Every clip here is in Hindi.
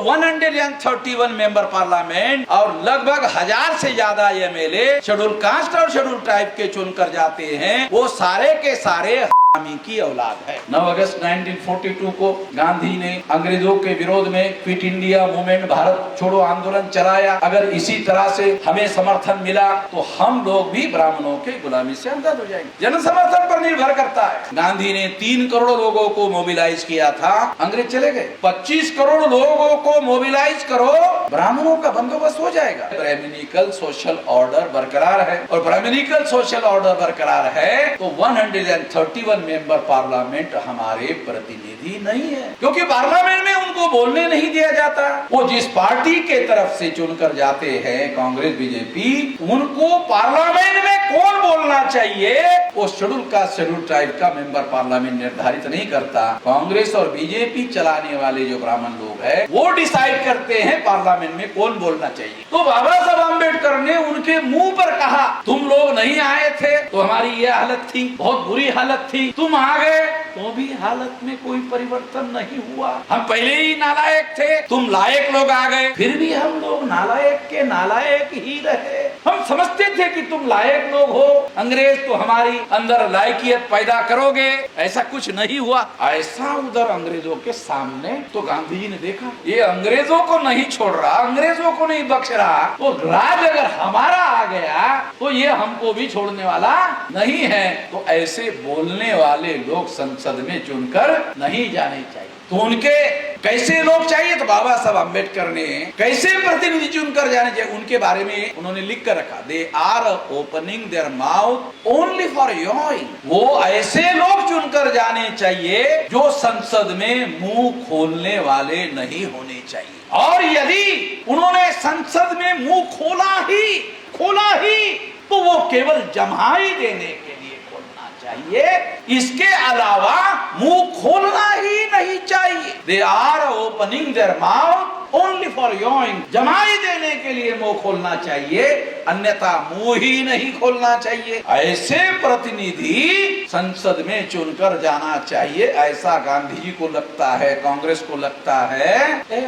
131 मेंबर पार्लियामेंट और लगभग 1000 से ज्यादा एमएलए शेड्यूल कास्ट और शेड्यूल ट्राइब के चुनकर जाते हैं, वो सारे के सारे की औलाद है। 9 अगस्त 1942 को गांधी ने अंग्रेजों के विरोध में क्विट इंडिया मूवमेंट, भारत छोड़ो आंदोलन चलाया। अगर इसी तरह से हमें समर्थन मिला तो हम लोग भी ब्राह्मणों के गुलामी से आजाद हो जाएंगे। जन समर्थन पर निर्भर करता है। गांधी ने 3 करोड़ लोगों को मोबिलाइज किया था, अंग्रेज चले गए। 25 करोड़ लोगों को मोबिलाइज करो, ब्राह्मणों का बंदोबस्त हो जाएगा। ब्राह्मणिकल सोशल ऑर्डर बरकरार है, और ब्राह्मणिकल सोशल ऑर्डर बरकरार है तो 131 मेंबर पार्लियामेंट हमारे प्रतिनिधि नहीं है, क्योंकि पार्लियामेंट में उनको बोलने नहीं दिया जाता। वो जिस पार्टी के तरफ से चुनकर जाते हैं, कांग्रेस बीजेपी, उनको पार्लियामेंट में कौन बोलना चाहिए वो शेड्यूल कास्ट शेड्यूल ट्राइब का मेंबर पार्लियामेंट निर्धारित नहीं करता। कांग्रेस और बीजेपी चलाने वाले जो ब्राह्मण लोग हैं वो डिसाइड करते हैं पार्लियामेंट में कौन बोलना चाहिए। तो बाबा साहब अम्बेडकर ने उनके मुंह पर कहा, तुम लोग नहीं आए थे तो हमारी ये हालत थी, बहुत बुरी हालत थी, तुम आ गए तो भी हालत में कोई परिवर्तन नहीं हुआ। हम पहले ही नालायक थे, तुम लायक लोग आ गए, फिर भी हम लोग नालायक के नालायक ही रहे। हम समझते थे कि तुम लायक लोग हो, अंग्रेज तो हमारी अंदर लायकियत पैदा करोगे, ऐसा कुछ नहीं हुआ। ऐसा उधर अंग्रेजों के सामने तो गांधी जी ने देखा, ये अंग्रेजों को नहीं छोड़ रहा, अंग्रेजों को नहीं बख्श रहा, तो राज अगर हमारा आ गया तो ये हमको भी छोड़ने वाला नहीं है। तो ऐसे बोलने वाले लोग संसद में चुनकर नहीं जाने चाहिए। तो उनके कैसे लोग चाहिए, तो बाबा साहब अम्बेडकर ने कैसे प्रतिनिधि चुनकर जाने चाहिए उनके बारे में उन्होंने लिख कर रखा, they are opening their mouth only for yawning. वो ऐसे लोग चुनकर जाने चाहिए जो संसद में मुंह खोलने वाले नहीं होने चाहिए, और यदि उन्होंने संसद में मुंह खोला ही तो वो केवल जमाई देने के लिए खोलना चाहिए, इसके अलावा मुंह खोलना ही नहीं चाहिए। They are opening their mouth only for yawning, जमाई देने के लिए मुंह खोलना चाहिए, अन्यथा मुंह ही नहीं खोलना चाहिए। ऐसे प्रतिनिधि संसद में चुनकर जाना चाहिए, ऐसा गांधी जी को लगता है, कांग्रेस को लगता है।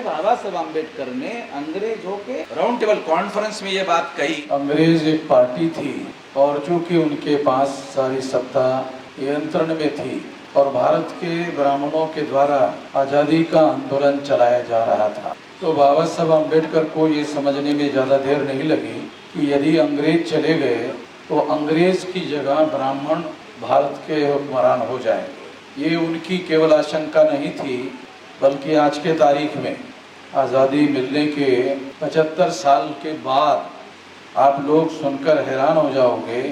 बाबा साहब अम्बेडकर ने अंग्रेजों के राउंड टेबल कॉन्फ्रेंस में ये बात कही। अंग्रेज एक पार्टी थी और चूंकि उनके पास सारी सत्ता नियंत्रण में थी और भारत के ब्राह्मणों के द्वारा आजादी का आंदोलन चलाया जा रहा था, तो बाबा साहब अम्बेडकर को ये समझने में ज्यादा देर नहीं लगी कि यदि अंग्रेज चले गए तो अंग्रेज की जगह ब्राह्मण भारत के हुक्मरान हो जाएंगे। ये उनकी केवल आशंका नहीं थी, बल्कि आज के तारीख में आज़ादी मिलने के 75 साल के बाद आप लोग सुनकर हैरान हो जाओगे,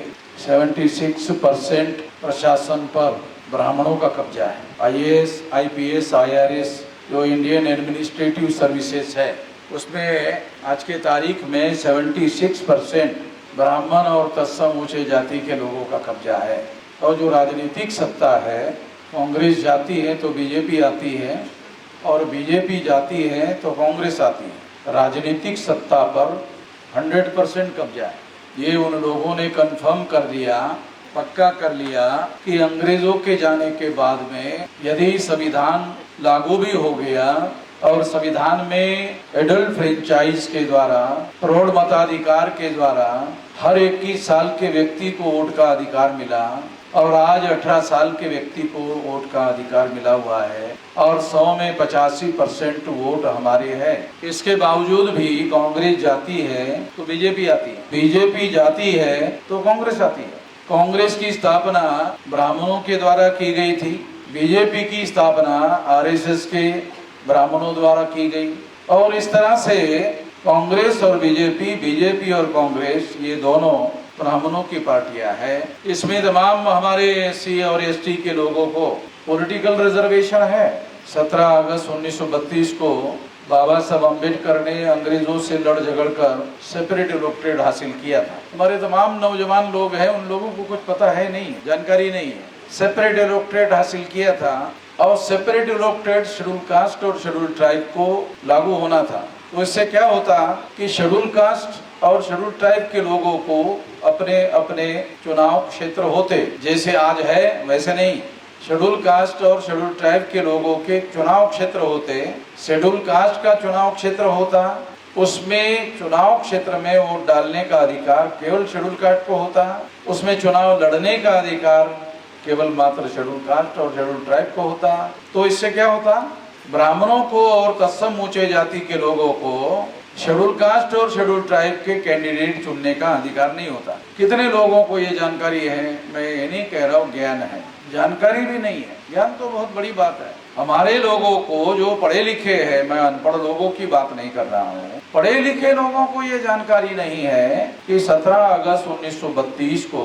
76% प्रशासन पर ब्राह्मणों का कब्जा है। आईएएस, आईपीएस, आईआरएस जो इंडियन एडमिनिस्ट्रेटिव सर्विसेज है, उसमें आज के तारीख में 76% ब्राह्मण और तत्सम ऊंचे जाति के लोगों का कब्जा है। और जो राजनीतिक सत्ता है, कांग्रेस जाती है तो बीजेपी आती है, और बीजेपी जाती है तो कांग्रेस आती है। राजनीतिक सत्ता पर 100% कब्जा है। ये उन लोगों ने कंफर्म कर दिया, पक्का कर लिया कि अंग्रेजों के जाने के बाद में यदि संविधान लागू भी हो गया और संविधान में एडल्ट फ्रेंचाइज के द्वारा, प्रौढ़ मताधिकार के द्वारा हर 21 साल के व्यक्ति को वोट का अधिकार मिला, और आज 18 साल के व्यक्ति को वोट का अधिकार मिला हुआ है, और 100 में 85% वोट हमारे हैं। इसके बावजूद भी कांग्रेस जाती है तो बीजेपी आती है, बीजेपी जाती है तो कांग्रेस आती है। कांग्रेस की स्थापना ब्राह्मणों के द्वारा की गई थी, बीजेपी की स्थापना आरएसएस के ब्राह्मणों द्वारा की गई, और इस तरह से कांग्रेस और बीजेपी, बीजेपी और कांग्रेस, ये दोनों ब्राह्मणों की पार्टियां हैं। इसमें तमाम हमारे एससी और एसटी के लोगों को पॉलिटिकल रिजर्वेशन है। 17 अगस्त 1932 को बाबा साहब अम्बेडकर ने अंग्रेजों से लड़ झगड़ कर सेपरेट इलेक्टोरेट हासिल किया था। हमारे तमाम नौजवान लोग हैं, उन लोगों को कुछ पता है नहीं, जानकारी नहीं है। सेपरेट इलेक्टोरेट हासिल किया था, और सेपरेट इलेक्टोरेट शेड्यूल कास्ट और शेड्यूल ट्राइब को लागू होना था। तो इससे क्या होता कि शेड्यूल कास्ट और शेड्यूल ट्राइब के लोगों को अपने अपने चुनाव क्षेत्र होते, जैसे आज है वैसे नहीं। शेड्यूल कास्ट और शेड्यूल ट्राइब के लोगों के चुनाव क्षेत्र होते। शेड्यूल कास्ट का चुनाव क्षेत्र होता, उसमें चुनाव क्षेत्र में वोट डालने का अधिकार केवल शेड्यूल कास्ट को होता, उसमें चुनाव लड़ने का अधिकार केवल मात्र शेड्यूल कास्ट और शेड्यूल ट्राइब को होता। तो इससे क्या होता, ब्राह्मणों को और तत्सम ऊंचे जाति के लोगों को शेड्यूल कास्ट और शेड्यूल ट्राइब के कैंडिडेट चुनने का अधिकार नहीं होता। कितने लोगों को ये जानकारी है, मैं ये नहीं कह रहा हूँ ज्ञान है, जानकारी भी नहीं है। ज्ञान तो बहुत बड़ी बात है। हमारे लोगों को जो पढ़े लिखे हैं, मैं अनपढ़ लोगों की बात नहीं कर रहा हूँ, पढ़े लिखे लोगों को ये जानकारी नहीं है कि 17 अगस्त 1932 को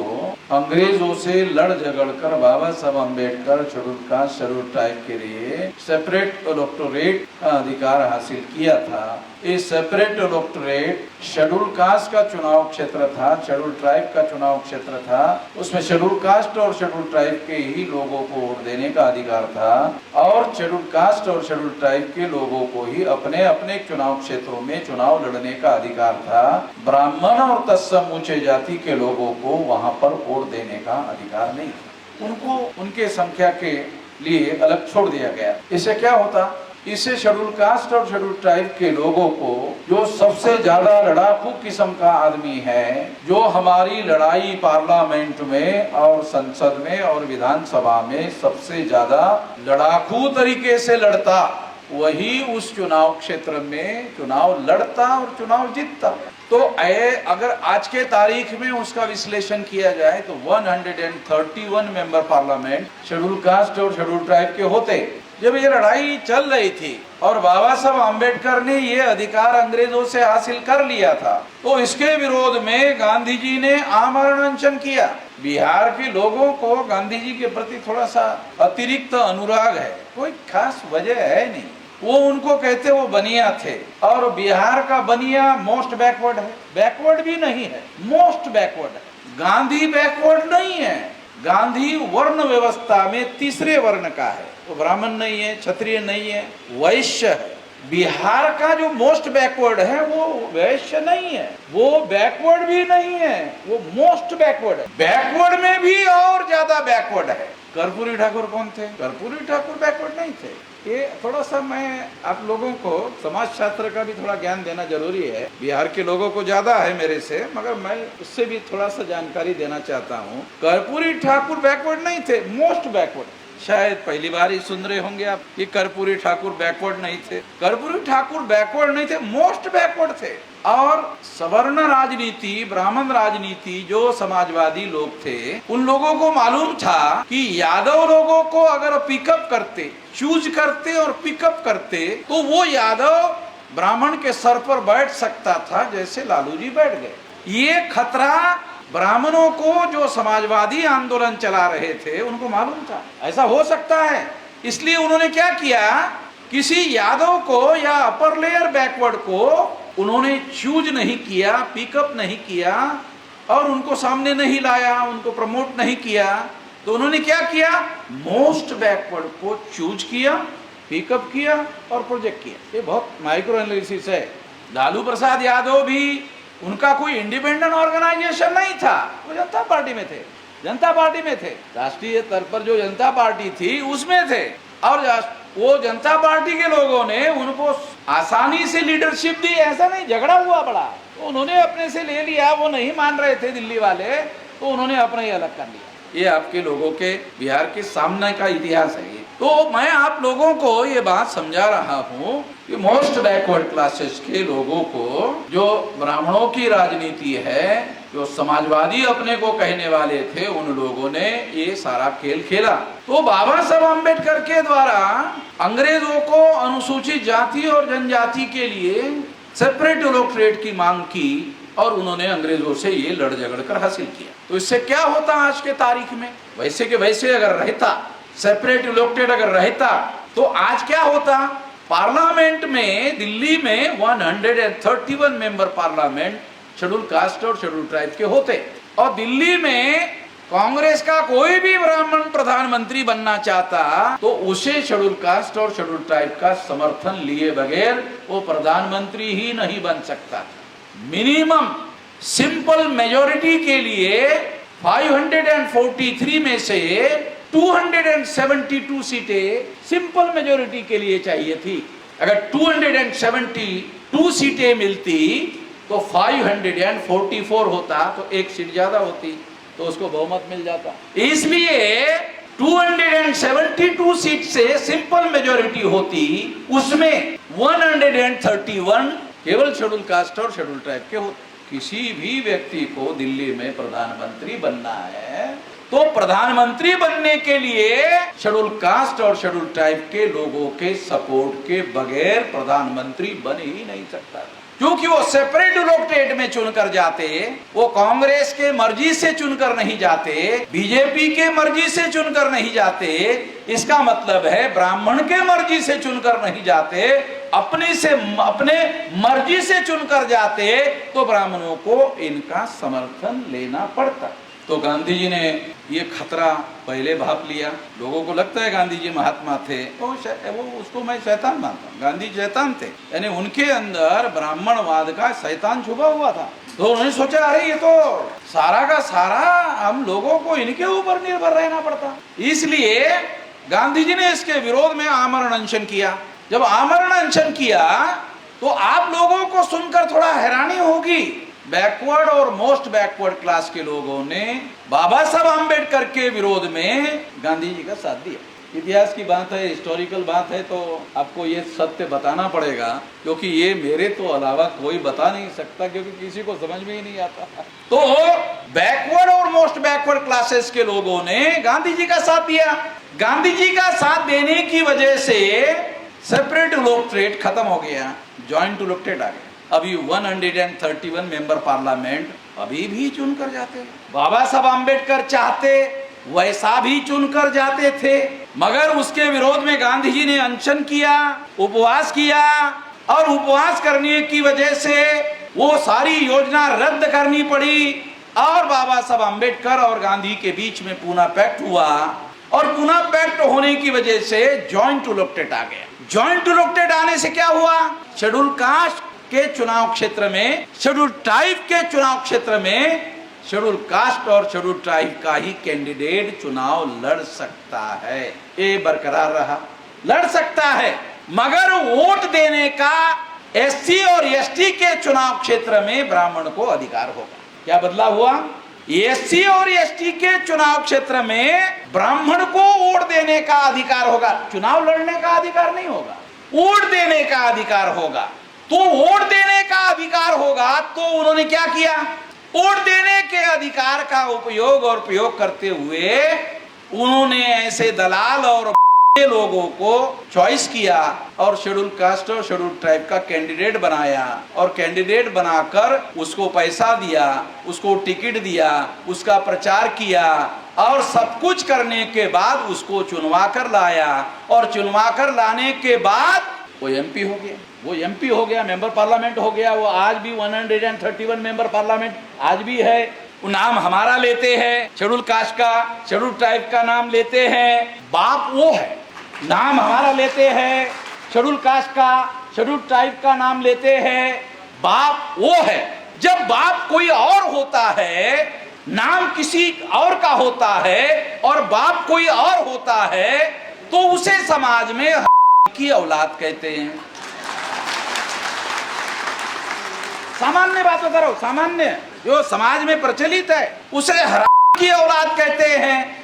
अंग्रेजों से लड़ झगड़ कर बाबा Saheb Ambedkar schedule caste schedule tribe के लिए सेपरेट इलेक्टोरेट का अधिकार हासिल किया था। इस सेपरेट इलेक्टोरेट शेड्यूल कास्ट का चुनाव क्षेत्र था, शेड्यूल ट्राइब का चुनाव क्षेत्र था। उसमें शेड्यूल कास्ट और शेड्यूल ट्राइब के ही लोगों को वोट देने का अधिकार था और शेड्यूल कास्ट और शेड्यूल ट्राइब के लोगों को ही अपने अपने चुनाव क्षेत्रों में चुनाव लड़ने का अधिकार था। ब्राह्मण और तत्सम ऊंचे जाति के लोगों को वहां पर वोट देने का अधिकार नहीं, उनको उनके संख्या के लिए अलग छोड़ दिया गया। इससे क्या होता, इससे शेड्यूल कास्ट और शेड्यूल ट्राइब के लोगों को, जो सबसे ज्यादा लड़ाकू किस्म का आदमी है, जो हमारी लड़ाई पार्लियामेंट में और संसद में और विधानसभा में सबसे ज्यादा लड़ाकू तरीके से लड़ता, वही उस चुनाव क्षेत्र में चुनाव लड़ता और चुनाव जीतता। तो अगर आज के तारीख में उसका विश्लेषण किया जाए तो 131 मेंबर पार्लियामेंट शेड्यूल कास्ट और शेड्यूल ट्राइब के होते। जब ये लड़ाई चल रही थी और बाबा साहब अम्बेडकर ने ये अधिकार अंग्रेजों से हासिल कर लिया था, तो इसके विरोध में गांधी जी ने आमरण अनशन किया। बिहार के लोगों को गांधी जी के प्रति थोड़ा सा अतिरिक्त अनुराग है, कोई खास वजह है नहीं। वो उनको कहते वो बनिया थे, और बिहार का बनिया मोस्ट बैकवर्ड है, बैकवर्ड भी नहीं है, मोस्ट बैकवर्ड है। गांधी बैकवर्ड नहीं है, गांधी वर्ण व्यवस्था में तीसरे वर्ण का है, वो ब्राह्मण नहीं है, क्षत्रिय नहीं है, वैश्य है। बिहार का जो मोस्ट बैकवर्ड है वो वैश्य नहीं है, वो बैकवर्ड भी नहीं है, वो मोस्ट बैकवर्ड है। बैकवर्ड में भी और ज्यादा बैकवर्ड है। कर्पूरी ठाकुर कौन थे? कर्पूरी ठाकुर बैकवर्ड नहीं थे। ये थोड़ा सा मैं आप लोगों को समाज शास्त्र का भी थोड़ा ज्ञान देना जरूरी है। बिहार के लोगों को ज्यादा है मेरे से, मगर मैं उससे भी थोड़ा सा जानकारी देना चाहता हूँ। कर्पूरी ठाकुर बैकवर्ड नहीं थे, मोस्ट बैकवर्ड। शायद पहली बार ही सुन रहे होंगे आप कि कर्पूरी ठाकुर बैकवर्ड नहीं थे। कर्पूरी ठाकुर बैकवर्ड नहीं थे, मोस्ट बैकवर्ड थे। और सवर्ण राजनीति, ब्राह्मण राजनीति जो समाजवादी लोग थे, उन लोगों को मालूम था कि यादव लोगों को अगर पिकअप करते, चूज करते और पिकअप करते, तो वो यादव ब्राह्मण के सर पर बैठ सकता था जैसे लालू जी बैठ गए। ये खतरा ब्राह्मणों को जो समाजवादी आंदोलन चला रहे थे उनको मालूम था, ऐसा हो सकता है। इसलिए उन्होंने क्या किया, किसी यादव को या अपर लेयर बैकवर्ड को उन्होंने चूज नहीं किया, पिकअप नहीं किया और उनको सामने नहीं लाया, उनको प्रमोट नहीं किया। तो उन्होंने क्या किया, मोस्ट बैकवर्ड को चूज किया, पिकअप किया और प्रोजेक्ट किया। ये बहुत माइक्रो एनालिसिस है। लालू प्रसाद यादव भी, उनका कोई इंडिपेंडेंट ऑर्गेनाइजेशन नहीं था, वो जनता पार्टी में थे, जनता पार्टी में थे, राष्ट्रीय स्तर पर जो जनता पार्टी थी उसमें थे। और वो जनता पार्टी के लोगों ने उनको आसानी से लीडरशिप दी, ऐसा नहीं, झगड़ा हुआ बड़ा, तो उन्होंने अपने से ले लिया। वो नहीं मान रहे थे दिल्ली वाले, तो उन्होंने अपना ही अलग कर लिया। ये आपके लोगों के बिहार के सामने का इतिहास है। तो मैं आप लोगों को ये बात समझा रहा हूँ कि मोस्ट बैकवर्ड क्लासेस के लोगों को, जो ब्राह्मणों की राजनीति है, जो समाजवादी अपने को कहने वाले थे, उन लोगों ने ये सारा खेल खेला। तो बाबा साहब अम्बेडकर के द्वारा अंग्रेजों को अनुसूचित जाति और जनजाति के लिए सेपरेट इलेक्टोरेट की मांग की और उन्होंने अंग्रेजों से ये लड़ झगड़ कर हासिल किया। तो इससे क्या होता आज के तारीख में, वैसे के वैसे अगर रहता, सेपरेट इलेक्टेड अगर रहता, तो आज क्या होता, पार्लियामेंट में, दिल्ली में 131 मेंबर पार्लियामेंट शेड्यूल कास्ट और शेड्यूल ट्राइब के होते, और दिल्ली में कांग्रेस का कोई भी ब्राह्मण प्रधानमंत्री बनना चाहता तो उसे शेड्यूल कास्ट और शेड्यूल ट्राइब का समर्थन लिए बगैर वो प्रधानमंत्री ही नहीं बन सकता। मिनिमम सिंपल मेजॉरिटी के लिए 543 में से 272 सीटें सिंपल मेजोरिटी के लिए चाहिए थी। अगर 272 सीटें मिलती तो 544 होता, तो एक सीट ज्यादा होती, तो उसको बहुमत मिल जाता। इसलिए 272 सीट से सिंपल मेजोरिटी होती, उसमें 131 केवल शेड्यूल कास्ट और शेड्यूल ट्राइब के होते। किसी भी व्यक्ति को दिल्ली में प्रधानमंत्री बनना है तो प्रधानमंत्री बनने के लिए शेड्यूल कास्ट और शेड्यूल ट्राइब के लोगों के सपोर्ट के बगैर प्रधानमंत्री बन ही नहीं सकता, क्योंकि वो सेपरेट इलेक्टोरेट में चुनकर जाते, वो कांग्रेस के मर्जी से चुनकर नहीं जाते, बीजेपी के मर्जी से चुनकर नहीं जाते। इसका मतलब है ब्राह्मण के मर्जी से चुनकर नहीं जाते, अपने मर्जी से चुनकर जाते, तो ब्राह्मणों को इनका समर्थन लेना पड़ता। तो गांधी जी ने ये खतरा पहले भाप लिया। लोगों को लगता है गांधी जी महात्मा थे, तो वो उसको मैं शैतान मानता हूँ। गांधी शैतान थे, यानी उनके अंदर ब्राह्मणवाद का शैतान छुपा हुआ था। तो उन्होंने सोचा अरे ये तो सारा का सारा हम लोगों को इनके ऊपर निर्भर रहना पड़ता। इसलिए गांधी जी ने इसके विरोध में आमरण अनशन किया। जब आमरण अनशन किया तो आप लोगों को सुनकर थोड़ा हैरानी होगी, बैकवर्ड और मोस्ट बैकवर्ड क्लास के लोगों ने बाबा साहब आम्बेडकर के विरोध में गांधी जी का साथ दिया। इतिहास की बात है, हिस्टोरिकल बात है, तो आपको ये सत्य बताना पड़ेगा, क्योंकि ये मेरे तो अलावा कोई बता नहीं सकता, क्योंकि किसी को समझ में ही नहीं आता। तो बैकवर्ड और मोस्ट बैकवर्ड क्लासेस के लोगों ने गांधी जी का साथ दिया। गांधी जी का साथ देने की वजह से सेपरेट इलेक्टोरेट खत्म हो गया, ज्वाइंट इलेक्टोरेट आ गया। अभी 131 मेंबर पार्लियामेंट अभी भी चुनकर जाते हैं। बाबा साहब आम्बेडकर चाहते वैसा भी चुनकर जाते थे, मगर उसके विरोध में गांधी जी ने अनशन किया, उपवास किया, और उपवास करने की वजह से वो सारी योजना रद्द करनी पड़ी, और बाबा साहब आम्बेडकर और गांधी के बीच में पूना पैक्ट हुआ, और पूना पैक्ट होने की वजह से जॉइंट इलेक्टोरेट आ गया। जॉइंट इलेक्टोरेट आने से क्या हुआ, शेड्यूल कास्ट के चुनाव क्षेत्र में, शेड्यूल ट्राइब के चुनाव क्षेत्र में शेड्यूल कास्ट और शेड्यूल ट्राइब का ही कैंडिडेट चुनाव लड़ सकता है। ये बरकरार रहा, लड़ सकता है, मगर वोट देने का एससी और एसटी के चुनाव क्षेत्र में ब्राह्मण को अधिकार होगा। क्या बदलाव हुआ, एससी और एसटी के चुनाव क्षेत्र में ब्राह्मण को वोट देने का अधिकार होगा, चुनाव लड़ने का अधिकार नहीं होगा, वोट देने का अधिकार होगा। तो वोट देने का अधिकार होगा, तो उन्होंने क्या किया, वोट देने के अधिकार का उपयोग और प्रयोग करते हुए उन्होंने ऐसे दलाल और लोगों को चॉइस किया और शेड्यूल कास्ट और शेड्यूल ट्राइब का कैंडिडेट बनाया, और कैंडिडेट बनाकर उसको पैसा दिया, उसको टिकट दिया, उसका प्रचार किया, और सब कुछ करने के बाद उसको चुनवा कर लाया, और चुनवा कर लाने के बाद वो एमपी हो गया। वो एमपी हो गया, मेंबर पार्लियामेंट हो गया। वो आज भी 131 मेंबर पार्लियामेंट आज भी है। वो नाम हमारा लेते हैं, शेड्यूल कास्ट का, शेड्यूल ट्राइब का नाम लेते हैं, बाप वो है, नाम हमारा लेते हैं, शेड्यूल कास्ट का, शेड्यूल ट्राइब का नाम लेते हैं, बाप वो है। जब बाप कोई और होता है, नाम किसी और का होता है, और बाप कोई और होता है, तो उसे समाज में की औलाद कहते हैं। सामान्य बात बता रहा हूं, सामान्य जो समाज में प्रचलित है, उसे हराम की औलाद कहते हैं,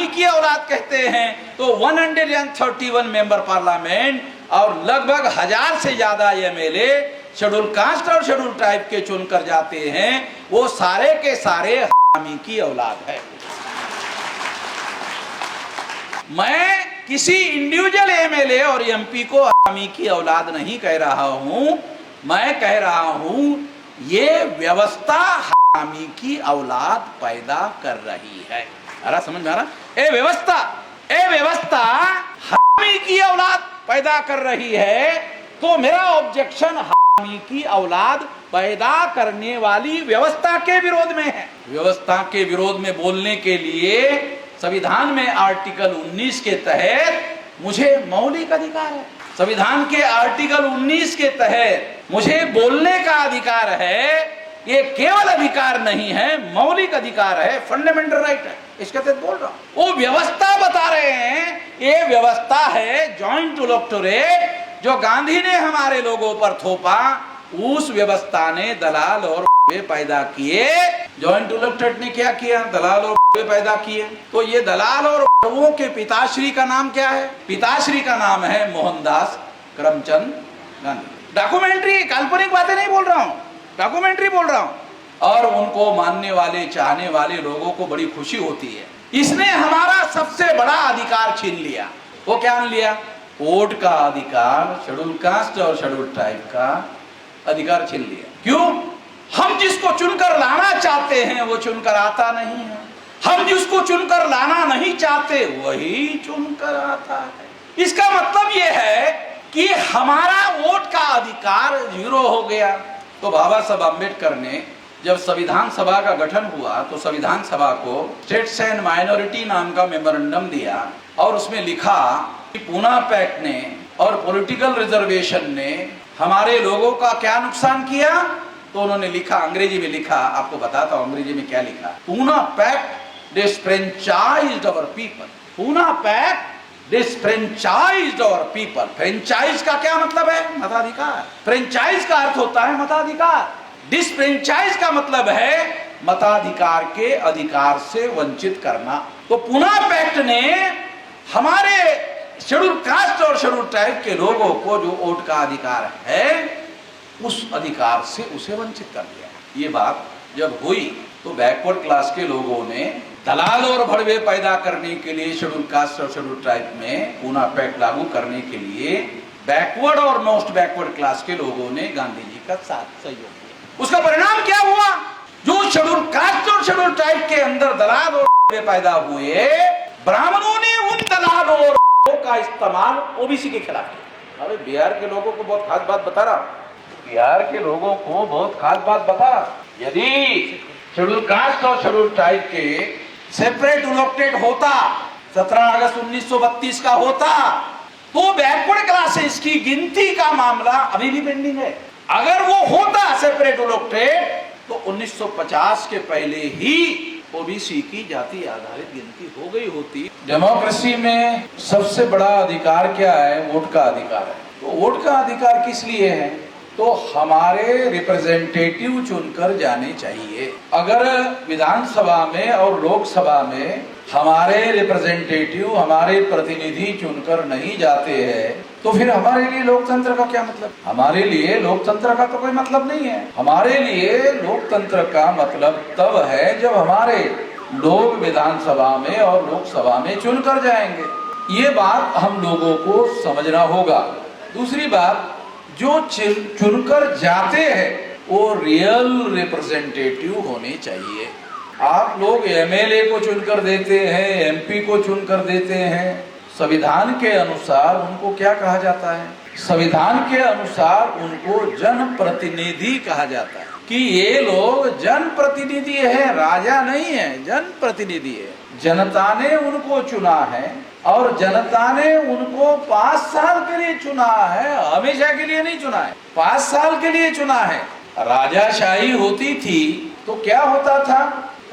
की औलाद कहते हैं। तो 131 मेंबर पार्लियामेंट और लगभग 1000 से ज्यादा एमएलए शेड्यूल कास्ट और शेड्यूल ट्राइब के चुनकर जाते हैं, वो सारे के सारे हरामी की औलाद है। मैं किसी इंडिविजुअल एमएलए और एमपी को हरामी की औलाद नहीं कह रहा हूं, मैं कह रहा हूं ये व्यवस्था हरामी की औलाद पैदा कर रही है। अरे समझ में आ रहा, ए व्यवस्था हरामी की औलाद पैदा कर रही है। तो मेरा ऑब्जेक्शन हरामी की औलाद पैदा करने वाली व्यवस्था के विरोध में है। व्यवस्था के विरोध में बोलने के लिए संविधान में आर्टिकल 19 के तहत मुझे मौलिक अधिकार है। संविधान के आर्टिकल 19 के तहत मुझे बोलने का अधिकार है, ये केवल अधिकार नहीं है, मौलिक अधिकार है, फंडामेंटल राइट है। इसके तहत बोल रहा हूं। वो व्यवस्था बता रहे हैं, ये व्यवस्था है जॉइंट इलेक्टोरेट जो गांधी ने हमारे लोगों पर थोपा। उस व्यवस्था ने दलाल और पैदा किए। जॉइंट इलेक्टोरेट ने क्या किया? दलाल और पैदा किए। तो ये दलाल और के पिताश्री का नाम क्या है? पिताश्री का नाम है मोहनदास करमचंद गांधी। डॉक्यूमेंट्री, काल्पनिक बातें नहीं बोल रहा हूं, डॉक्यूमेंट्री बोल रहा हूं। और उनको मानने वाले, चाहने वाले लोगों को बड़ी खुशी होती है। इसने हमारा सबसे बड़ा अधिकार छीन लिया। वो क्या लिया? वोट का अधिकार, शेड्यूल कास्ट और शेड्यूल ट्राइब का अधिकार छीन लिया। क्यों? हम जिसको चुनकर लाना चाहते हैं वो चुनकर आता नहीं है। हम जिसको चुनकर लाना नहीं चाहते वही चुनकर आता है। इसका मतलब यह है कि हमारा वोट का अधिकार 0 हो गया। तो बाबा साहब अम्बेडकर ने जब संविधान सभा का गठन हुआ तो संविधान सभा को स्टेट्स एंड माइनॉरिटी नाम का मेमोरेंडम दिया और उसमें लिखा कि पूना पैक्ट ने और पॉलिटिकल रिजर्वेशन ने हमारे लोगों का क्या नुकसान किया। तो उन्होंने लिखा, अंग्रेजी में लिखा, आपको बताता हूं अंग्रेजी में क्या लिखा। Poona pact disfranchised our people. Poona pact disfranchised our people. Franchise का क्या मतलब है? मताधिकार। फ्रेंचाइज का अर्थ होता है मताधिकार। डिसफ्रेंचाइज का मतलब है मताधिकार के अधिकार से वंचित करना। तो पूना पैक्ट ने हमारे शेड्यूल कास्ट और शेड्यूल ट्राइब के लोगों को जो वोट का अधिकार है उस अधिकार से उसे वंचित कर दिया। ये बात जब हुई तो बैकवर्ड क्लास के लोगों ने दलाल और भड़वे पैदा करने के लिए शेड्यूल कास्ट और शेड्यूल ट्राइब में पूना पैक्ट लागू करने के लिए बैकवर्ड और मोस्ट बैकवर्ड क्लास के लोगों ने गांधी जी का साथ सहयोग किया। उसका परिणाम क्या हुआ? जो शेड्यूल कास्ट और शेड्यूल ट्राइब के अंदर दलाल और भड़वे पैदा हुए, ब्राह्मणों ने उन दलाल और का इस्तेमाल ओबीसी के खिलाफ किया। अरे बिहार के लोगों को बहुत खास बात बता रहा हूं, बिहार के लोगों को बहुत खास बात बता। यदि शेड्यूल कास्ट और शेड्यूल ट्राइब के सेपरेट इलेक्टेड होता, 17 अगस्त 1932 का होता, तो बैकवर्ड क्लासेस की गिनती का मामला अभी भी पेंडिंग है। अगर वो होता सेपरेट इलेक्टेड तो 1950 के पहले ही ओबीसी की जाति आधारित गिनती हो गई होती। डेमोक्रेसी में सबसे बड़ा अधिकार क्या है? वोट का अधिकार है। तो वोट का अधिकार किस लिए है? तो हमारे रिप्रेजेंटेटिव चुनकर जाने चाहिए। अगर विधानसभा में और लोकसभा में हमारे रिप्रेजेंटेटिव, हमारे प्रतिनिधि चुनकर नहीं जाते हैं तो फिर हमारे लिए लोकतंत्र का क्या मतलब? हमारे लिए लोकतंत्र का तो कोई मतलब नहीं है। हमारे लिए लोकतंत्र का मतलब तब है जब हमारे लोग विधानसभा में और लोकसभा में चुनकर जाएंगे। ये बात हम लोगों को समझना होगा। दूसरी बात, जो चुनकर जाते हैं वो रियल रिप्रेजेंटेटिव होने चाहिए। आप लोग एमएलए को चुनकर देते हैं, एमपी को चुनकर देते हैं। संविधान के अनुसार उनको क्या कहा जाता है? संविधान के अनुसार उनको जनप्रतिनिधि कहा जाता है कि ये लोग जनप्रतिनिधि है, राजा नहीं है, जनप्रतिनिधि है। जनता ने उनको चुना है और जनता ने उनको 5 साल के लिए चुना है, हमेशा के लिए नहीं चुना है, 5 साल के लिए चुना है। राजाशाही होती थी तो क्या होता था?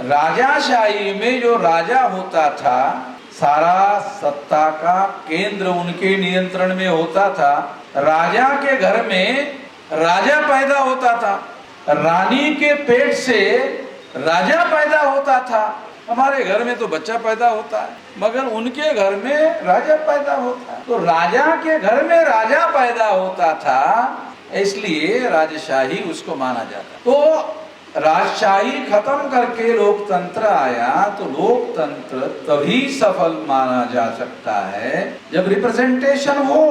राजाशाही में जो राजा होता था, सारा सत्ता का केंद्र उनके नियंत्रण में होता था। राजा के घर में राजा पैदा होता था, रानी के पेट से राजा पैदा होता था। हमारे घर में तो बच्चा पैदा होता है, मगर उनके घर में राजा पैदा होता है। तो राजा के घर में राजा पैदा होता था, इसलिए राजशाही उसको माना जाता। तो राजशाही खत्म करके लोकतंत्र आया तो लोकतंत्र तभी सफल माना जा सकता है जब रिप्रेजेंटेशन हो।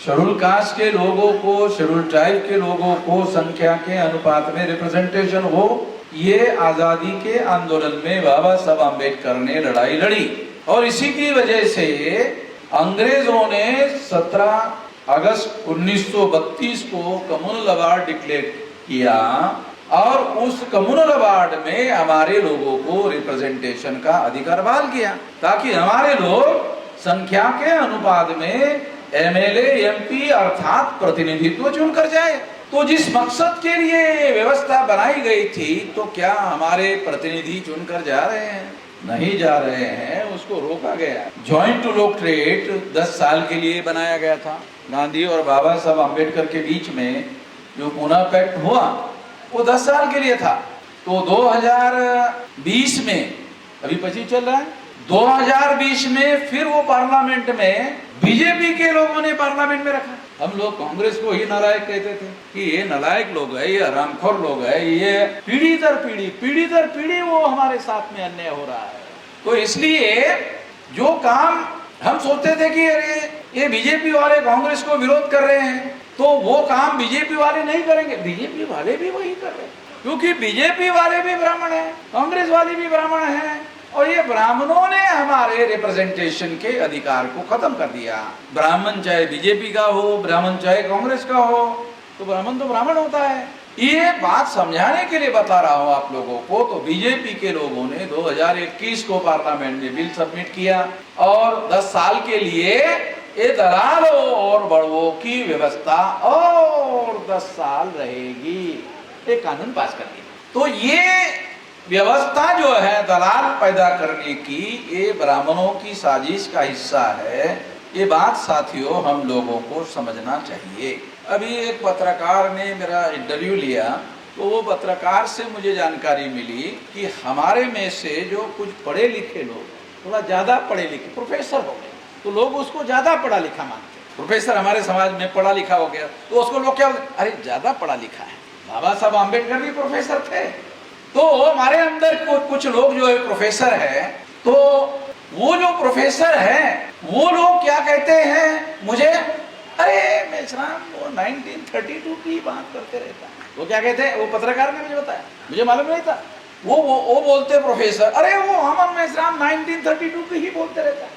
शेड्यूल कास्ट के लोगों को, शेड्यूल ट्राइब के लोगों को संख्या के अनुपात में रिप्रेजेंटेशन हो। ये आजादी के आंदोलन में बाबा साहब अम्बेडकर ने लड़ाई लड़ी और इसी की वजह से अंग्रेजों ने 17 अगस्त 1932 को कम्युनल अवार्ड डिक्लेयर किया और उस कम्युनल अवार्ड में हमारे लोगों को रिप्रेजेंटेशन का अधिकार बहाल किया ताकि हमारे लोग संख्या के अनुपात में एमएलए, एमपी अर्थात प्रतिनिधित्व चुनकर जाए। तो जिस मकसद के लिए व्यवस्था बनाई गई थी, तो क्या हमारे प्रतिनिधि चुनकर जा रहे हैं? नहीं जा रहे हैं, उसको रोका गया। ज्वाइंट इलेक्टोरेट 10 साल के लिए बनाया गया था। गांधी और बाबा साहब अम्बेडकर के बीच में जो पूना पैक्ट हुआ वो 10 साल के लिए था। तो 2020 में, अभी 25 चल रहा है, 2020 में फिर वो पार्लियामेंट में बीजेपी के लोगों ने पार्लियामेंट में रखा। हम लोग कांग्रेस को ही नालायक कहते थे कि ये नालायक लोग है, ये हरामखोर लोग है, ये पीढ़ी दर पीढ़ी वो हमारे साथ में अन्याय हो रहा है। तो इसलिए जो काम हम सोचते थे कि अरे ये बीजेपी वाले कांग्रेस को विरोध कर रहे हैं, तो वो काम बीजेपी वाले नहीं करेंगे। बीजेपी वाले भी वही कर रहे हैं, क्योंकि बीजेपी वाले भी ब्राह्मण हैं, कांग्रेस वाले भी ब्राह्मण हैं, और ये ब्राह्मणों ने हमारे रिप्रेजेंटेशन के अधिकार को खत्म कर दिया। ब्राह्मण चाहे बीजेपी का हो, ब्राह्मण चाहे कांग्रेस का हो, तो ब्राह्मण होता है। ये बात समझाने के लिए बता रहा हूं आप लोगों को। तो बीजेपी के लोगों ने 2021 को पार्लियामेंट में बिल सबमिट किया और 10 साल के लिए ये दलालों और बड़वों की व्यवस्था और 10 साल रहेगी, एक कानून पास कर दिया। तो ये व्यवस्था जो है दलाल पैदा करने की, ये ब्राह्मणों की साजिश का हिस्सा है। ये बात साथियों हम लोगों को समझना चाहिए। अभी एक पत्रकार ने मेरा इंटरव्यू लिया, तो वो पत्रकार से मुझे जानकारी मिली कि हमारे में से जो कुछ पढ़े लिखे लोग, थोड़ा ज्यादा पढ़े लिखे, प्रोफेसर हो गए, तो लोग उसको ज्यादा पढ़ा लिखा मानते। प्रोफेसर हमारे समाज में पढ़ा लिखा हो गया, तो उसको लोग क्या, अरे ज्यादा पढ़ा लिखा है। बाबा साहब अम्बेडकर भी प्रोफेसर थे। तो हमारे अंदर कुछ लोग जो है प्रोफेसर है, तो वो जो प्रोफेसर है वो लोग क्या कहते हैं मुझे, अरे मेश्राम वो 1932 की बात करते रहता है। वो क्या कहते हैं, वो पत्रकार ने मुझे बताया, मुझे मालूम नहीं था। वो बोलते प्रोफेसर, अरे वो अमन मेश्राम 1932 की ही बोलते रहता है।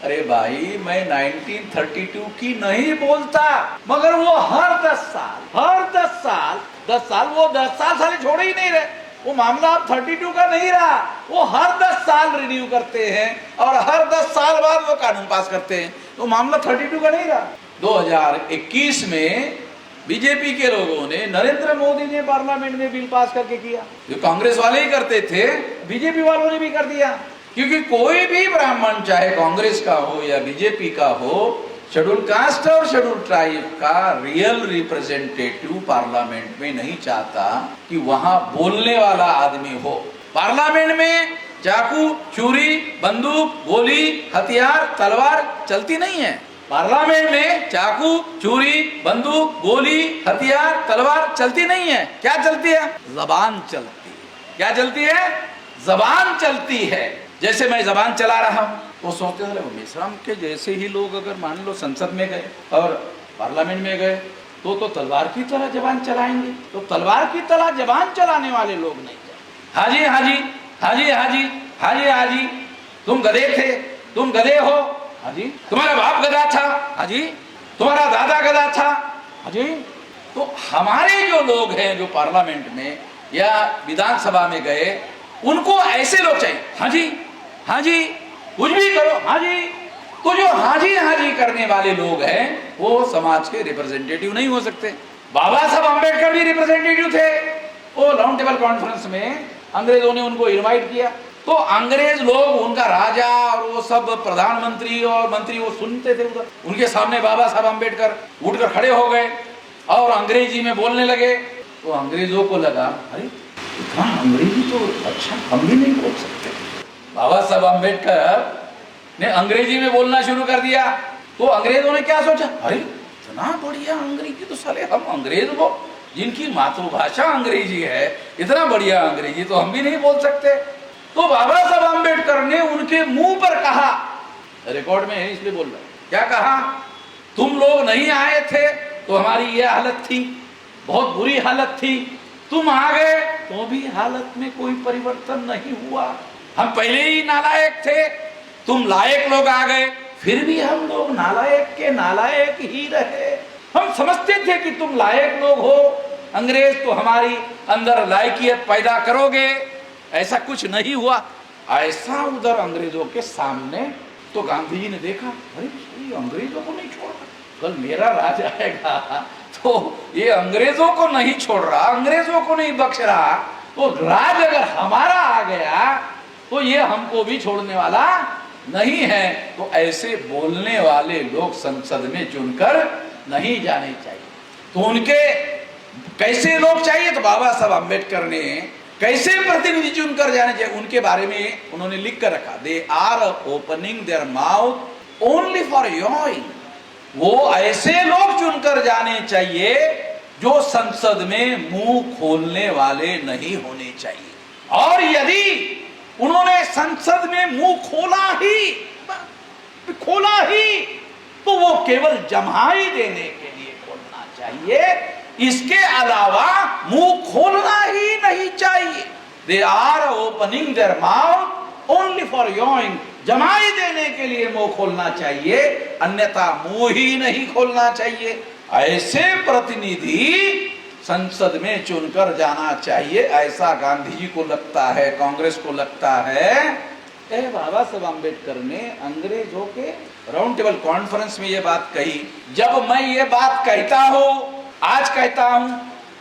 अरे भाई मैं 1932 की नहीं बोलता, मगर वो हर 10 साल वो 10 साल साले छोड़े ही नहीं रहे। वो मामला अब 32 का नहीं रहा, वो हर 10 साल रिन्यू करते हैं और हर 10 साल बाद वो कानून पास करते हैं। तो मामला 32 का नहीं रहा। 2021 में बीजेपी के लोगों ने, नरेंद्र मोदी ने पार्लियामेंट में बिल पास करके किया, जो कांग्रेस वाले ही करते थे, बीजेपी वालों ने भी कर दिया। क्योंकि कोई भी ब्राह्मण चाहे कांग्रेस का हो या बीजेपी का हो, शेड्यूल कास्ट और शेड्यूल ट्राइब का रियल रिप्रेजेंटेटिव पार्लियामेंट में नहीं चाहता कि वहां बोलने वाला आदमी हो। पार्लियामेंट में चाकू, छुरी, बंदूक, गोली, हथियार, तलवार चलती नहीं है। पार्लियामेंट में चाकू, छुरी, बंदूक, गोली, हथियार, तलवार चलती नहीं है। क्या चलती है? जबान चलती है। क्या चलती है? जबान चलती है। जैसे मैं जबान चला रहा हूं, वो सोचते थे मेश्राम के जैसे ही लोग अगर मान लो संसद में गए और पार्लियामेंट में गए तो तलवार की तरह जबान चलाएंगे। तो तलवार की तरह जबान चलाने वाले लोग नहीं थे। हाजी हाजी हाजी हाजी हाजी हाजी, तुम गधे थे, तुम गधे हो, हाजी तुम्हारा बाप गधा था, हाजी तुम्हारा दादा गधा था, हाजी। तो हमारे जो लोग हैं जो पार्लियामेंट में या विधानसभा में गए, उनको ऐसे लोग चाहिए। हाजी हाजी कुछ भी करो, हाजी। तो जो हाजी हाजी करने वाले लोग हैं वो समाज के रिप्रेजेंटेटिव नहीं हो सकते। बाबा साहब अम्बेडकर भी रिप्रेजेंटेटिव थे। वो राउंड टेबल कॉन्फ्रेंस में अंग्रेजों ने उनको इनवाइट किया, तो अंग्रेज लोग, उनका राजा और वो सब प्रधानमंत्री और मंत्री वो सुनते थे उधर। उनके सामने बाबा साहब अम्बेडकर उठकर खड़े हो गए और अंग्रेजी में बोलने लगे। तो अंग्रेजों को लगा अरे इतना अंग्रेजी तो अच्छा हम भी नहीं बोल सकते। बाबा साहब अम्बेडकर ने अंग्रेजी में बोलना शुरू कर दिया। तो अंग्रेजों ने क्या सोचा, अरे इतना बढ़िया अंग्रेजी, तो साले हम अंग्रेज वो जिनकी मातृभाषा अंग्रेजी है, इतना बढ़िया अंग्रेजी तो हम भी नहीं बोल सकते। तो बाबा साहब अम्बेडकर ने उनके मुंह पर कहा, रिकॉर्ड में है इसलिए बोल रहा हूं, क्या कहा, तुम लोग नहीं आए थे तो हमारी ये हालत थी, बहुत बुरी हालत थी। तुम आ गए तो भी हालत में कोई परिवर्तन नहीं हुआ। हम पहले ही नालायक थे, तुम लायक लोग आ गए, फिर भी हम लोग नालायक के नालायक ही रहे। हम समझते थे कि तुम लायक लोग हो, अंग्रेज तो हमारी अंदर लायकियत पैदा करोगे, ऐसा कुछ नहीं हुआ। ऐसा उधर अंग्रेजों के सामने तो गांधी जी ने देखा, अरे अंग्रेजों को नहीं छोड़ा, कल मेरा राज आएगा तो ये अंग्रेजों को नहीं छोड़ रहा, अंग्रेजों को नहीं बख्श रहा, तो राज अगर हमारा आ गया तो ये हमको भी छोड़ने वाला नहीं है। तो ऐसे बोलने वाले लोग संसद में चुनकर नहीं जाने चाहिए। तो उनके कैसे लोग चाहिए, तो बाबा साहब अम्बेडकर ने कैसे प्रतिनिधि चुनकर जाने चाहिए उनके बारे में उन्होंने लिख कर रखा, they are opening their mouth only for yawning. वो ऐसे लोग चुनकर जाने चाहिए जो संसद में मुंह खोलने वाले नहीं होने चाहिए। और यदि उन्होंने संसद में मुंह खोला ही तो वो केवल जम्हाई देने के लिए खोलना चाहिए, इसके अलावा मुंह खोलना ही नहीं चाहिए। They are opening their mouth only for yawning, जमाई देने के लिए मुंह खोलना चाहिए, अन्यथा मुंह ही नहीं खोलना चाहिए। ऐसे प्रतिनिधि संसद में चुनकर जाना चाहिए, ऐसा गांधी जी को लगता है, कांग्रेस को लगता है। बाबा साहब अम्बेडकर ने अंग्रेजों के राउंड टेबल कॉन्फ्रेंस में ये बात कही। जब मैं ये बात कहता हूं, आज कहता हूं,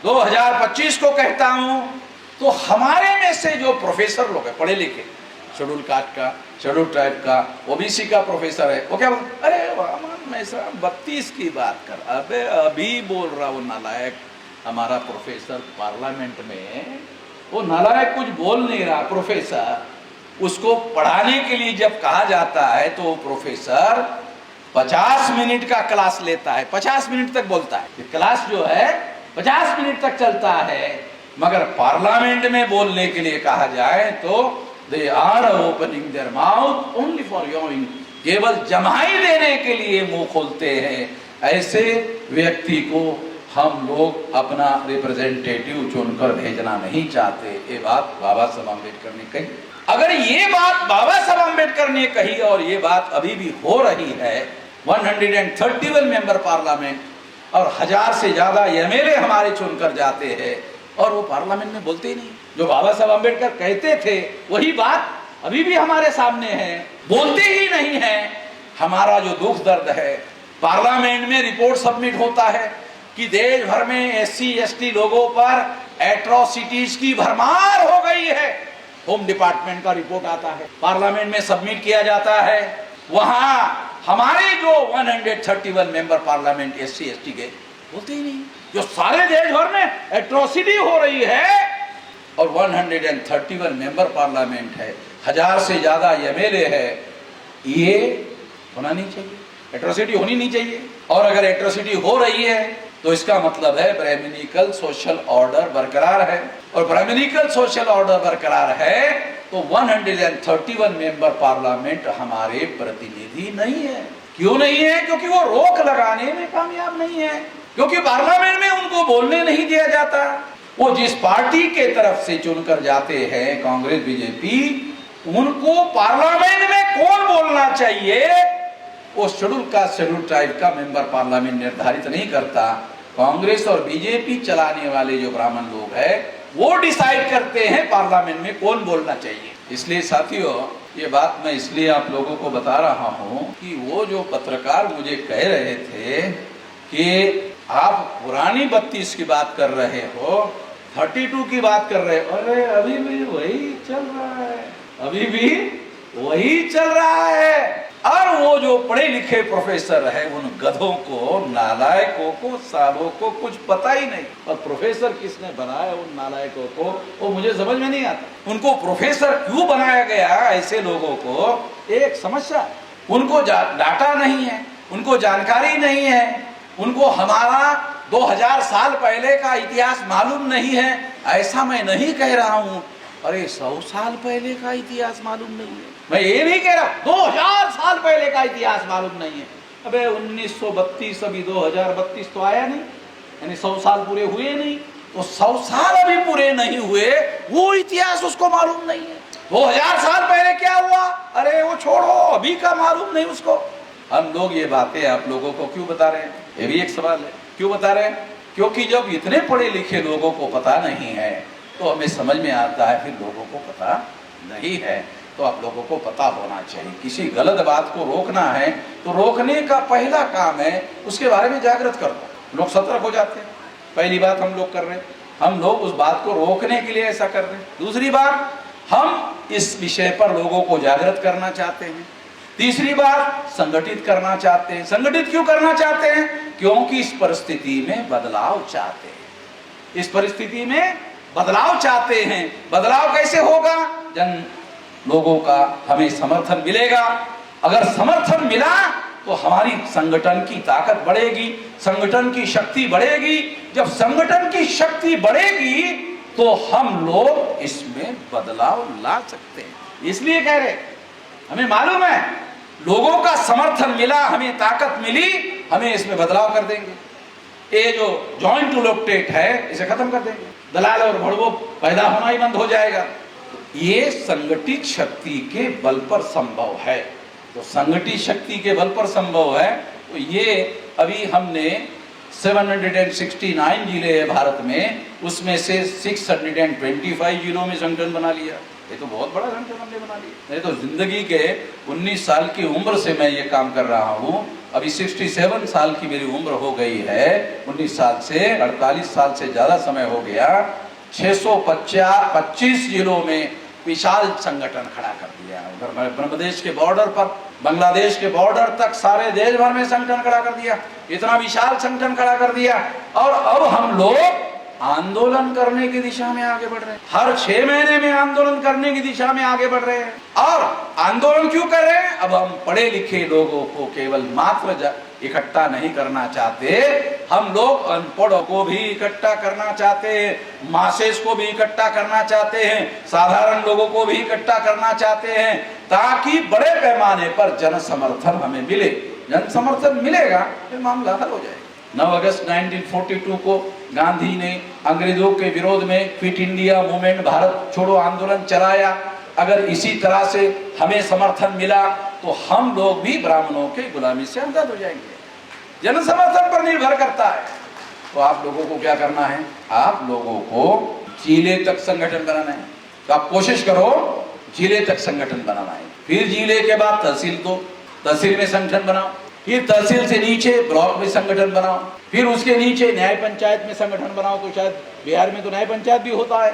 2025 को कहता हूं, तो हमारे में से जो प्रोफेसर लोग हैं पढ़े लिखे, शेड्यूल कास्ट का, शेड्यूल ट्राइब का, ओबीसी का प्रोफेसर है, वो क्या बोलते, अरे मैं 32 की बात कर, अबे अभी बोल रहा वो नालायक हमारा प्रोफेसर पार्लियामेंट में, वो नालायक कुछ बोल नहीं रहा प्रोफेसर। उसको पढ़ाने के लिए जब कहा जाता है तो प्रोफेसर 50 मिनट का क्लास लेता है, 50 मिनट तक बोलता है। क्लास जो है 50 मिनट तक चलता है, मगर पार्लियामेंट में बोलने के लिए कहा जाए तो they are opening their mouth only for yawning, केवल जमाई देने के लिए मुंह खोलते हैं। ऐसे व्यक्ति को हम लोग अपना रिप्रेजेंटेटिव चुनकर भेजना नहीं चाहते। ये बात बाबा साहब अम्बेडकर ने कही। अगर ये बात बाबा साहब अम्बेडकर ने कही और ये बात अभी भी हो रही है, 131 मेंबर पार्लियामेंट और 1000 से ज्यादा एमएलए हमारे चुनकर जाते हैं और वो पार्लियामेंट में बोलते ही नहीं। जो बाबा साहब अम्बेडकर कहते थे वही बात अभी भी हमारे सामने है, बोलते ही नहीं है। हमारा जो दुख दर्द है, पार्लियामेंट में रिपोर्ट सबमिट होता है कि देश भर में एससी एसटी लोगों पर एट्रोसिटीज की भरमार हो गई है। होम डिपार्टमेंट का रिपोर्ट आता है, पार्लियामेंट में सबमिट किया जाता है, वहां हमारे जो 131 मेंबर पार्लियामेंट एससी एसटी के बोलते ही नहीं। जो सारे देश भर में एट्रोसिटी हो रही है और 131 मेंबर पार्लियामेंट है, 1000 से ज्यादा एमएलए है, ये होना नहीं चाहिए, एट्रोसिटी होनी नहीं चाहिए। और अगर एट्रोसिटी हो रही है तो इसका मतलब है ब्राह्मणिकल सोशल ऑर्डर बरकरार है, और ब्राह्मणिकल सोशल ऑर्डर बरकरार है तो 131 मेंबर पार्लियामेंट हमारे प्रतिनिधि नहीं है। क्यों नहीं है? क्योंकि वो रोक लगाने में कामयाब नहीं है, क्योंकि पार्लियामेंट में उनको बोलने नहीं दिया जाता। वो जिस पार्टी के तरफ से चुनकर जाते हैं, कांग्रेस बीजेपी, उनको पार्लियामेंट में कौन बोलना चाहिए वो शेड्यूल कास्ट शेड्यूल ट्राइब का मेंबर पार्लियामेंट निर्धारित नहीं करता। कांग्रेस और बीजेपी चलाने वाले जो ब्राह्मण लोग हैं वो डिसाइड करते हैं पार्लियामेंट में कौन बोलना चाहिए। इसलिए साथियों, ये बात मैं इसलिए आप लोगों को बता रहा हूं कि वो जो पत्रकार मुझे कह रहे थे कि आप पुरानी 32 की बात कर रहे हो, 32 की बात कर रहे हो, अरे अभी भी वही चल रहा है, अभी भी वही चल रहा है। और वो जो पढ़े लिखे प्रोफेसर है, उन गधों को, नालायकों को, सालों को कुछ पता ही नहीं। और प्रोफेसर किसने बनाया उन नालायकों को, वो मुझे समझ में नहीं आता। उनको प्रोफेसर क्यों बनाया गया? ऐसे लोगों को एक समस्या, उनको डाटा नहीं है, उनको जानकारी नहीं है, उनको हमारा 2000 साल पहले का इतिहास मालूम नहीं है। ऐसा मैं नहीं कह रहा हूँ, अरे 100 साल पहले का इतिहास मालूम नहीं है, मैं ये नहीं कह रहा 2000 साल पहले का इतिहास मालूम नहीं है। अबे 1932, अभी 2032 तो आया नहीं, यानी 100 साल पूरे हुए नहीं, तो 100 साल अभी पूरे नहीं हुए, वो इतिहास उसको मालूम नहीं है। 2000 साल पहले क्या हुआ, अरे वो छोड़ो, अभी का मालूम नहीं उसको। हम लोग ये बातें आप लोगों को क्यों बता रहे हैं? ये भी एक सवाल है, क्यों बता रहे हैं? क्योंकि जब इतने पढ़े लिखे लोगों को पता नहीं है तो हमें समझ में आता है, फिर लोगों को पता नहीं है तो आप लोगों को पता होना चाहिए। किसी गलत बात को रोकना है तो रोकने का पहला काम है उसके बारे में जागृत कर दो। लोग सतर्क हो जाते हैं। पहली बात हम लोग कर रहे हैं, हम लोग उस बात को रोकने के लिए ऐसा कर रहे हैं। दूसरी बात, हम इस विषय पर लोगों को जागृत करना चाहते हैं। तीसरी बात, संगठित करना चाहते हैं। संगठित क्यों करना चाहते हैं? क्योंकि इस परिस्थिति में बदलाव चाहते हैं। इस परिस्थिति में बदलाव चाहते हैं। बदलाव कैसे होगा? जन लोगों का हमें समर्थन मिलेगा। अगर समर्थन मिला तो हमारी संगठन की ताकत बढ़ेगी, संगठन की शक्ति बढ़ेगी। जब संगठन की शक्ति बढ़ेगी तो हम लोग इसमें बदलाव ला सकते हैं। इसलिए कह रहे, हमें मालूम है लोगों का समर्थन मिला, हमें ताकत मिली, हमें इसमें बदलाव कर देंगे। ये जो जॉइंट इलेक्टेड है इसे खत्म कर देंगे, दलाल और भड़वो पैदा होना ही बंद हो जाएगा। ये संगठित शक्ति के बल पर संभव है। तो संगठित शक्ति के बल पर संभव है। तो ये अभी हमने 769 जिले है भारत में, उसमें से 625 जिलों में संगठन बना लिया। ये तो बहुत बड़ा संगठन हमने बना लिया। नहीं तो जिंदगी के 19 साल की उम्र से मैं ये काम कर रहा हूँ। अभी 67 साल की मेरी उम्र हो गई है। 19 साल से 48 साल से ज्यादा समय हो गया। 625 जिलों में विशाल संगठन खड़ा कर दिया। उधर बांग्लादेश के बॉर्डर पर, बांग्लादेश के बॉर्डर तक सारे देश भर में संगठन खड़ा कर दिया। इतना विशाल संगठन खड़ा कर दिया। और अब हम लोग आंदोलन करने की दिशा में आगे बढ़ रहे हैं। हर 6 महीने में आंदोलन करने की दिशा में आगे बढ़ रहे हैं। और आंदोलन क्यों कर रहे हैं? अब हम पढ़े लिखे लोगों को केवल मात्र इकट्ठा नहीं करना चाहते, हम लोग अनपढ़ों को भी इकट्ठा करना चाहते हैं, मासेस को भी इकट्ठा करना चाहते हैं, साधारण लोगों को भी इकट्ठा करना चाहते हैं, ताकि बड़े पैमाने पर जन समर्थन हमें मिले। जन समर्थन मिलेगा फिर मामला हल हो जाएगा। 9 अगस्त 1942 को गांधी ने अंग्रेजों के विरोध में क्विट इंडिया मूवमेंट, भारत छोड़ो आंदोलन चलाया। अगर इसी तरह से हमें समर्थन मिला तो हम लोग भी ब्राह्मणों के गुलामी से आजाद हो जाएंगे। जन समर्थन पर निर्भर करता है। तो आप लोगों को क्या करना है? आप लोगों को जिले तक संगठन बनाना है। तो आप कोशिश करो जिले तक संगठन बनाना है। फिर जिले के बाद तहसील, तो तहसील में संगठन बनाओ। फिर तहसील से नीचे ब्लॉक में संगठन बनाओ। फिर उसके नीचे न्याय पंचायत में संगठन बनाओ। तो शायद बिहार में तो न्याय पंचायत भी होता है।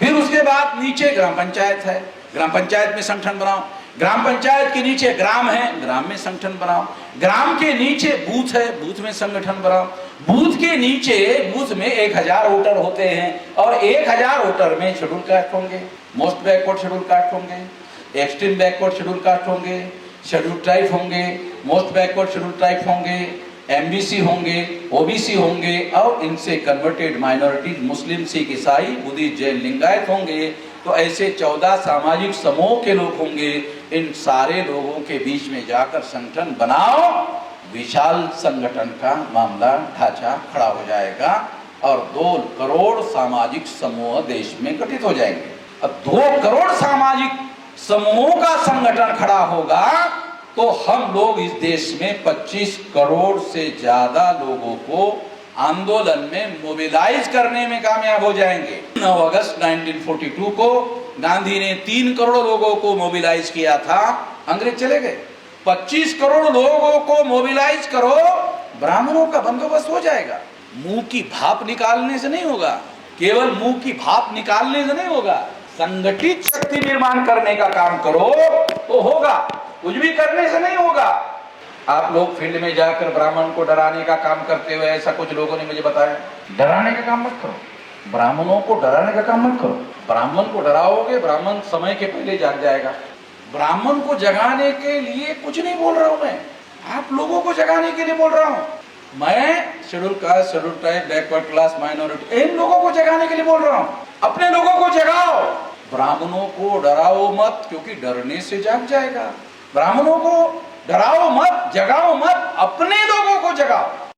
फिर उसके बाद नीचे ग्राम पंचायत है, ग्राम पंचायत में संगठन बनाओ। ग्राम पंचायत के नीचे ग्राम है, ग्राम में संगठन बनाओ। ग्राम के नीचे बूथ है, बूथ में संगठन बनाओ। बूथ के नीचे, बूथ में 1000 वोटर होते हैं और 1000 वोटर में शेड्यूल कास्ट होंगे, मोस्ट बैकवर्ड शेड्यूल कास्ट होंगे, एक्सट्रीम बैकवर्ड शेड्यूल कास्ट होंगे, शेड्यूल ट्राइब होंगे, मोस्ट बैकवर्ड शेड्यूल ट्राइब होंगे, एमबीसी होंगे, ओबीसी होंगे और इनसे कन्वर्टेड माइनॉरिटीज मुस्लिम, सिख, ईसाई, बुद्धिस्ट, जैन, लिंगायत होंगे। तो ऐसे 14 सामाजिक समूह के लोग होंगे। इन सारे लोगों के बीच में जाकर संगठन बनाओ, विशाल संगठन का मामला ढांचा खड़ा हो जाएगा और 2 करोड़ सामाजिक समूह देश में गठित हो जाएंगे। अब 2 करोड़ सामाजिक समूहों का संगठन खड़ा होगा तो हम लोग इस देश में 25 करोड़ से ज्यादा लोगों को आंदोलन में मोबिलाइज करने में कामयाब हो जाएंगे। 9 अगस्त 1942 को गांधी ने 3 करोड़ लोगों को मोबिलाइज किया था, अंग्रेज चले गए। 25 करोड़ लोगों को मोबिलाइज करो, ब्राह्मणों का बंदोबस्त हो जाएगा। मुंह की भाप निकालने से नहीं होगा, केवल मुंह की भाप निकालने से नहीं होगा। संगठित शक्ति निर्माण करने का काम करो तो होगा, कुछ भी करने से नहीं होगा। आप लोग फील्ड में जाकर ब्राह्मण को डराने का काम करते हुए, ऐसा कुछ लोगों ने मुझे बताया। डराने का काम मत करो, ब्राह्मणों को डराने का काम मत करो। ब्राह्मण को डराओगे, ब्राह्मण समय के पहले जाग जाएगा। ब्राह्मण को जगाने के लिए कुछ नहीं बोल रहा हूं मैं, आप लोगों को जगाने के लिए बोल रहा हूं। मैं schedule caste, schedule tribe, backward class, minority, इन लोगों को जगाने के लिए बोल रहा हूं। अपने लोगों को जगाओ, ब्राह्मणों को डराओ मत, क्योंकि डरने से जाग जाएगा। ब्राह्मणों को डराओ मत, जगाओ मत, अपने लोगों को जगाओ।